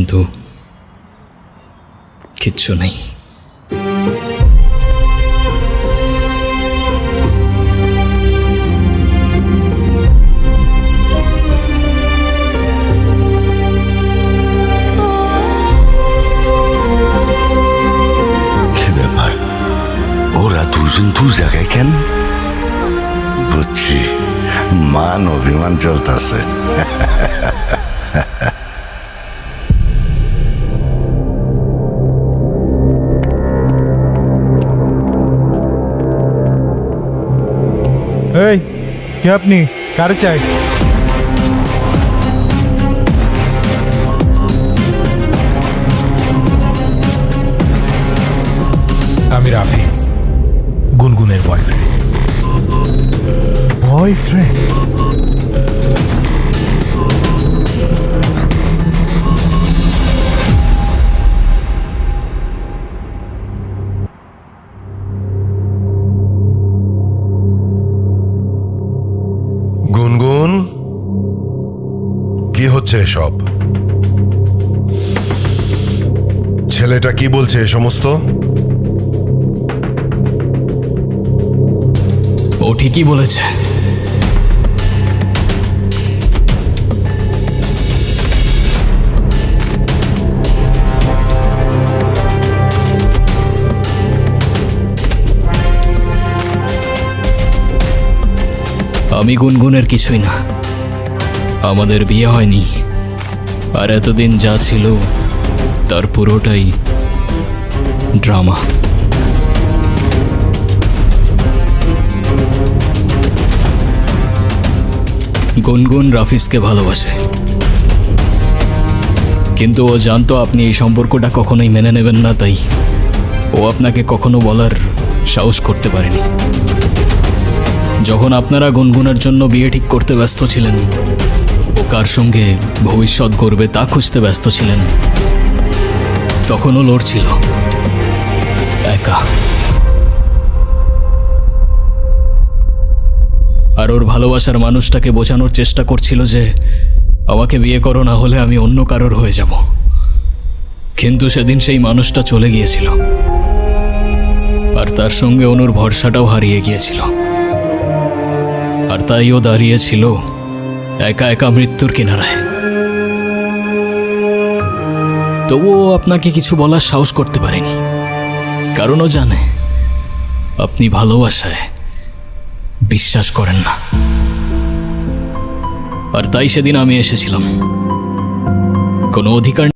কিন্তু কিচ্ছু নেই। কি ব্যাপার, ওরা দুজন দু জায়গায় কেন? বুঝছি, মান অভিমান চলতেছে। এই কে আপনি? কারে চাই? আমি রাফিজ, গুনগুনের বয়ফ্রেন্ড। বয়ফ্রেন্ড? গুনগুন, কি হচ্ছে এসব? ছেলেটা কি বলছে এ সমস্ত? ও ঠিকই বলেছে। আমি গুনগুনের কিছুই না, আমাদের বিয়ে হয়নি, আর এতদিন যা ছিল তার পুরোটাই ড্রামা। গুনগুন রাফিজকে ভালোবাসে, কিন্তু ও জানতো আপনি এই সম্পর্কটা কখনোই মেনে নেবেন না, তাই ও আপনাকে কখনো বলার সাহস করতে পারেনি। যখন আপনারা গুনগুনের জন্য বিয়ে ঠিক করতে ব্যস্ত ছিলেন, ও কার সঙ্গে ভবিষ্যৎ গড়বে তা খুঁজতে ব্যস্ত ছিলেন, তখন ও লড়ছিল একা। আর ওর ভালোবাসার মানুষটাকে বোঝানোর চেষ্টা করছিল যে আমাকে বিয়ে করো, না হলে আমি অন্য কারোর হয়ে যাব। কিন্তু সেদিন সেই মানুষটা চলে গিয়েছিল, আর তার সঙ্গে অনুর ভরসাটাও হারিয়ে গিয়েছিল। আর তাই ও দাঁড়িয়েছিল একা একা মৃত্যুর কিনারায়। তবুও আপনাকে কিছু বলার সাহস করতে পারেনি, কারণ ও জানে আপনি ভালোবাসায় বিশ্বাস করেন না। আর তাই সেদিন আমি এসেছিলাম কোনো অধিকার